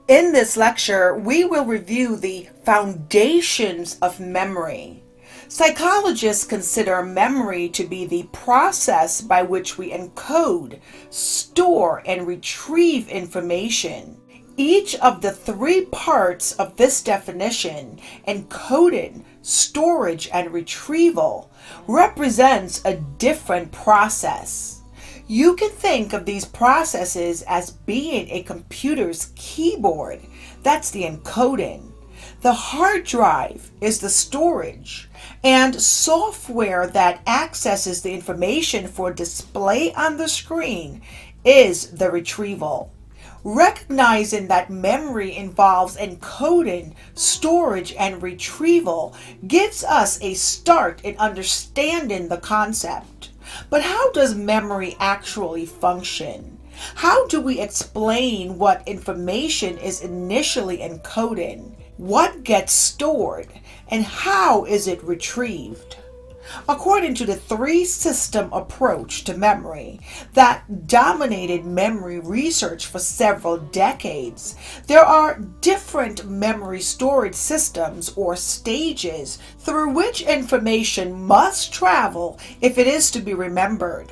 In this lecture, we will review the foundations of memory. Psychologists consider memory to be the process by which we encode, store, and retrieve information. Each of the three parts of this definition, encoded, storage, and retrieval, represents a different process. You can think of these processes as being a computer's keyboard. That's the encoding. The hard drive is the storage, and software that accesses the information for display on the screen is the retrieval. Recognizing that memory involves encoding, storage, and retrieval gives us a start in understanding the concept. But how does memory actually function? How do we explain what information is initially encoded? What gets stored? And how is it retrieved? According to the three-system approach to memory that dominated memory research for several decades, there are different memory storage systems or stages through which information must travel if it is to be remembered.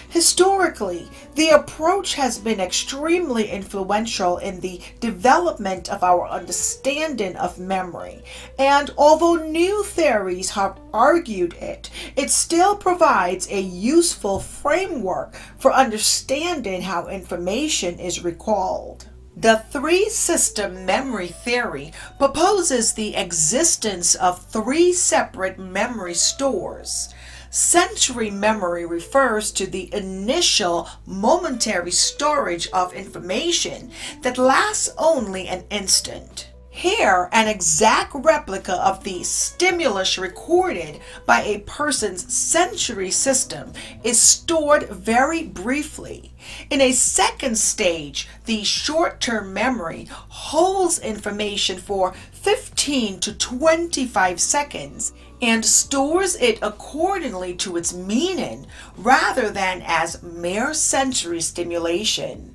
Historically, the approach has been extremely influential in the development of our understanding of memory, and although new theories have argued it, it still provides a useful framework for understanding how information is recalled. The three-system memory theory proposes the existence of three separate memory stores. Sensory memory refers to the initial momentary storage of information that lasts only an instant. Here, an exact replica of the stimulus recorded by a person's sensory system is stored very briefly. In a second stage, the short-term memory holds information for 15 to 25 seconds and stores it accordingly to its meaning rather than as mere sensory stimulation.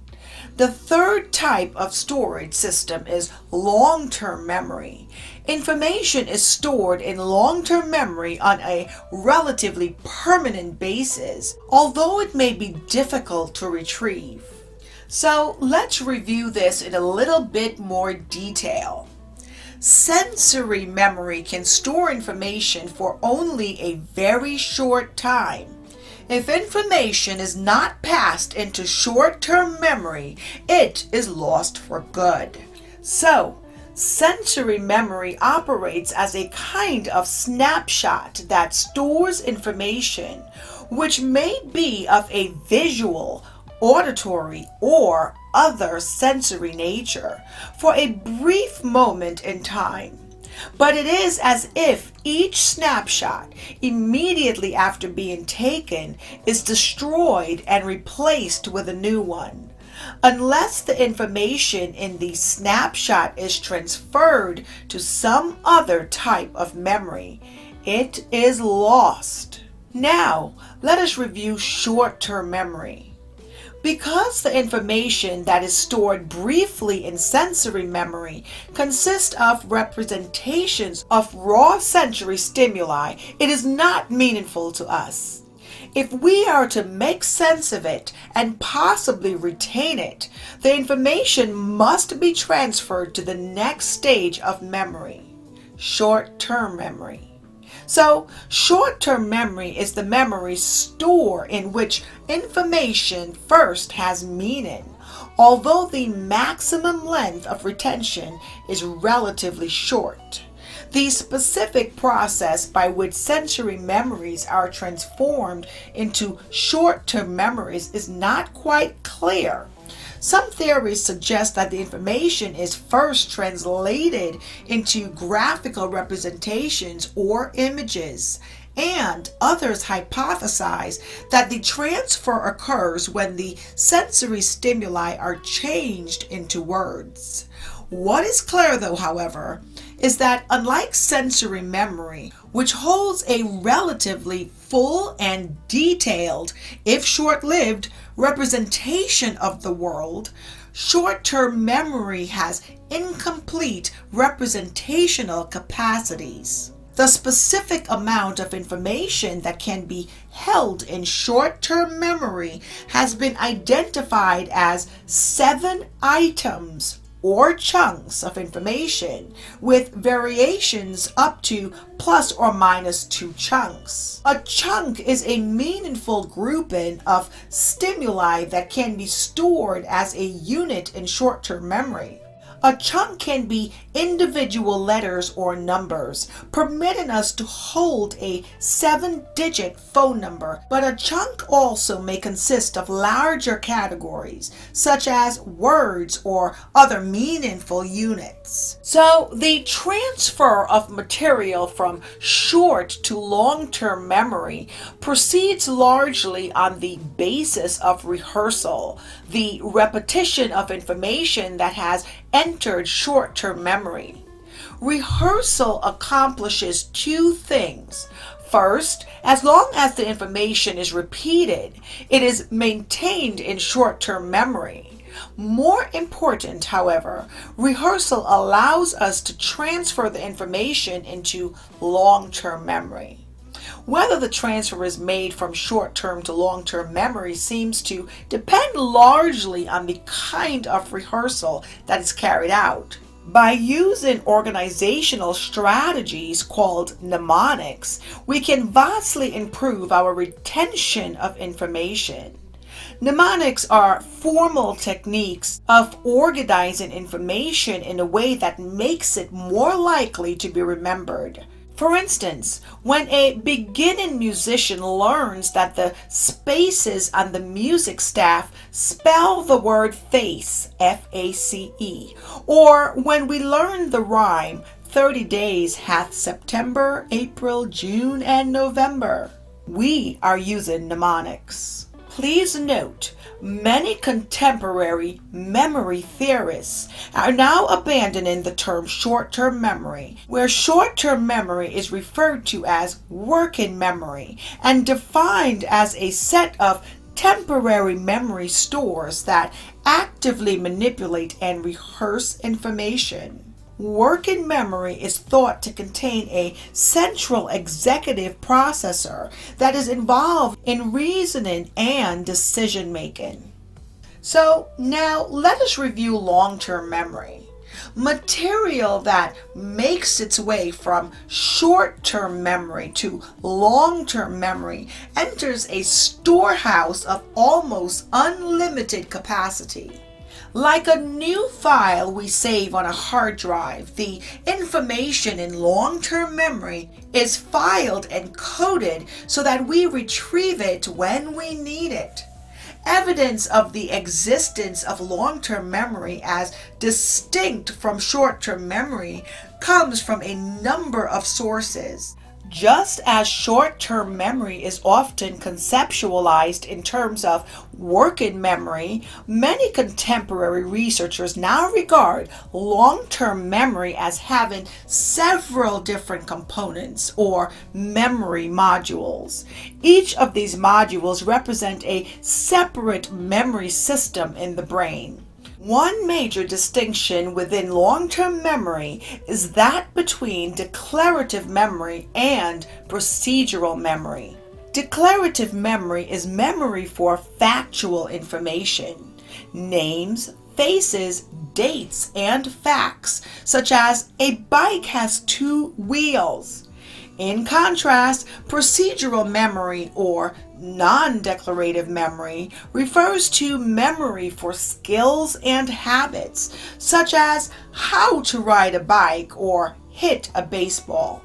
The third type of storage system is long-term memory. Information is stored in long-term memory on a relatively permanent basis, although it may be difficult to retrieve. So let's review this in a little bit more detail. Sensory memory can store information for only a very short time. If information is not passed into short-term memory, it is lost for good. So, sensory memory operates as a kind of snapshot that stores information, which may be of a visual, auditory, or other sensory nature for a brief moment in time. But it is as if each snapshot, immediately after being taken, is destroyed and replaced with a new one. Unless the information in the snapshot is transferred to some other type of memory, it is lost. Now, let us review short-term memory. Because the information that is stored briefly in sensory memory consists of representations of raw sensory stimuli, it is not meaningful to us. If we are to make sense of it and possibly retain it, the information must be transferred to the next stage of memory, short-term memory. So, short-term memory is the memory store in which information first has meaning, although the maximum length of retention is relatively short. The specific process by which sensory memories are transformed into short-term memories is not quite clear. Some theories suggest that the information is first translated into graphical representations or images, and others hypothesize that the transfer occurs when the sensory stimuli are changed into words. What is clear, though, however, is that unlike sensory memory, which holds a relatively full and detailed, if short-lived, representation of the world, Short-term memory has incomplete representational capacities. The specific amount of information that can be held in short-term memory has been identified as 7 items or chunks of information, with variations up to plus or minus 2 chunks. A chunk is a meaningful grouping of stimuli that can be stored as a unit in short-term memory. A chunk can be individual letters or numbers, permitting us to hold a 7-digit phone number, but a chunk also may consist of larger categories, such as words or other meaningful units. So, the transfer of material from short to long-term memory proceeds largely on the basis of rehearsal, the repetition of information that has entered short-term memory. Rehearsal accomplishes 2 things. First, as long as the information is repeated, it is maintained in short-term memory. More important, however, rehearsal allows us to transfer the information into long-term memory. Whether the transfer is made from short-term to long-term memory seems to depend largely on the kind of rehearsal that is carried out. By using organizational strategies called mnemonics, we can vastly improve our retention of information. Mnemonics are formal techniques of organizing information in a way that makes it more likely to be remembered. For instance, when a beginning musician learns that the spaces on the music staff spell the word face, F-A-C-E, or when we learn the rhyme, 30 days hath September, April, June, and November, we are using mnemonics. Please note, many contemporary memory theorists are now abandoning the term short-term memory, where short-term memory is referred to as working memory and defined as a set of temporary memory stores that actively manipulate and rehearse information. Working memory is thought to contain a central executive processor that is involved in reasoning and decision making. So now let us review long-term memory. Material that makes its way from short-term memory to long-term memory enters a storehouse of almost unlimited capacity. Like a new file we save on a hard drive, the information in long-term memory is filed and coded so that we retrieve it when we need it. Evidence of the existence of long-term memory as distinct from short-term memory comes from a number of sources. Just as short-term memory is often conceptualized in terms of working memory, many contemporary researchers now regard long-term memory as having several different components or memory modules. Each of these modules represent a separate memory system in the brain. One major distinction within long-term memory is that between declarative memory and procedural memory. Declarative memory is memory for factual information, names, faces, dates, and facts, such as a bike has 2 wheels. In contrast, procedural memory or non-declarative memory refers to memory for skills and habits, such as how to ride a bike or hit a baseball.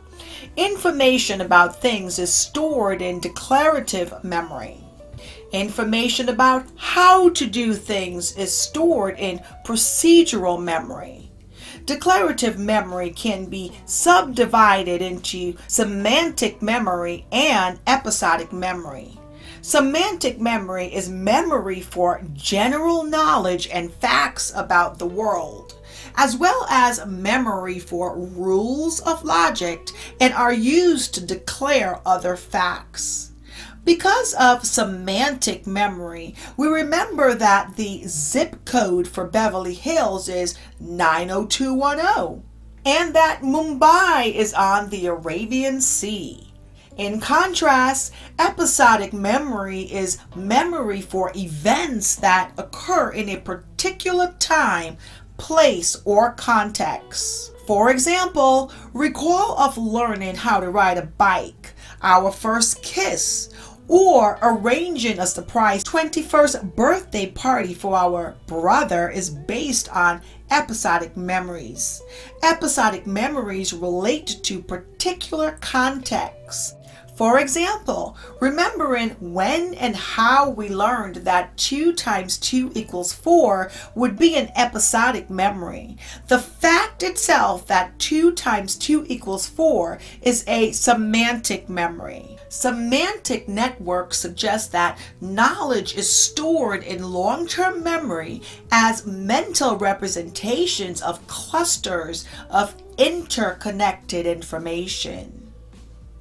Information about things is stored in declarative memory. Information about how to do things is stored in procedural memory. Declarative memory can be subdivided into semantic memory and episodic memory. Semantic memory is memory for general knowledge and facts about the world, as well as memory for rules of logic and are used to declare other facts. Because of semantic memory, we remember that the zip code for Beverly Hills is 90210 and that Mumbai is on the Arabian Sea. In contrast, episodic memory is memory for events that occur in a particular time, place, or context. For example, recall of learning how to ride a bike, our first kiss, or arranging a surprise 21st birthday party for our brother is based on episodic memories. Episodic memories relate to particular contexts. For example, remembering when and how we learned that 2 times 2 equals 4 would be an episodic memory. The fact itself that 2 times 2 equals 4 is a semantic memory. Semantic networks suggest that knowledge is stored in long-term memory as mental representations of clusters of interconnected information.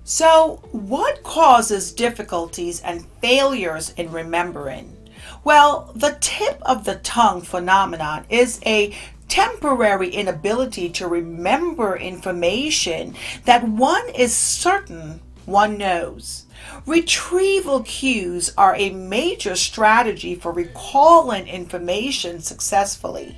So, what causes difficulties and failures in remembering? Well, the tip of the tongue phenomenon is a temporary inability to remember information that one is certain one knows. Retrieval cues are a major strategy for recalling information successfully.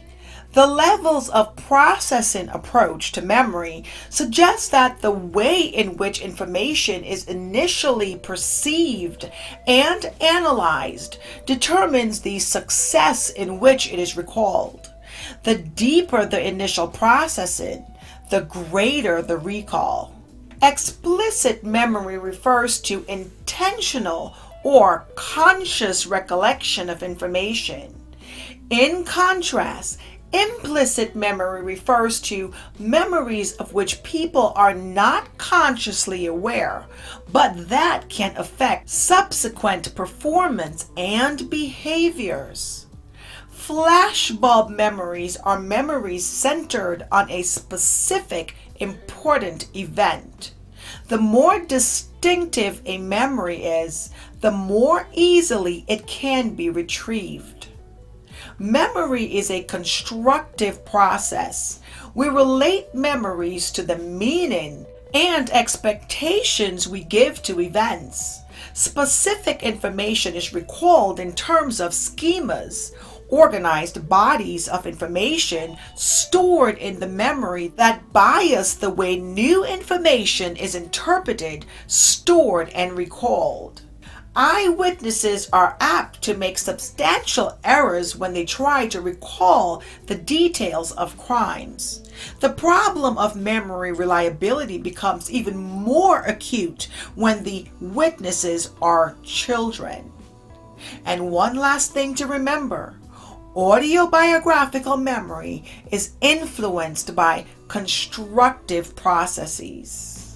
The levels of processing approach to memory suggest that the way in which information is initially perceived and analyzed determines the success in which it is recalled. The deeper the initial processing, the greater the recall. Explicit memory refers to intentional or conscious recollection of information. In contrast, implicit memory refers to memories of which people are not consciously aware, but that can affect subsequent performance and behaviors. Flashbulb memories are memories centered on a specific important event. The more distinctive a memory is, the more easily it can be retrieved. Memory is a constructive process. We relate memories to the meaning and expectations we give to events. Specific information is recalled in terms of schemas, organized bodies of information stored in the memory that bias the way new information is interpreted, stored, and recalled. Eyewitnesses are apt to make substantial errors when they try to recall the details of crimes. The problem of memory reliability becomes even more acute when the witnesses are children. And one last thing to remember, autobiographical memory is influenced by constructive processes.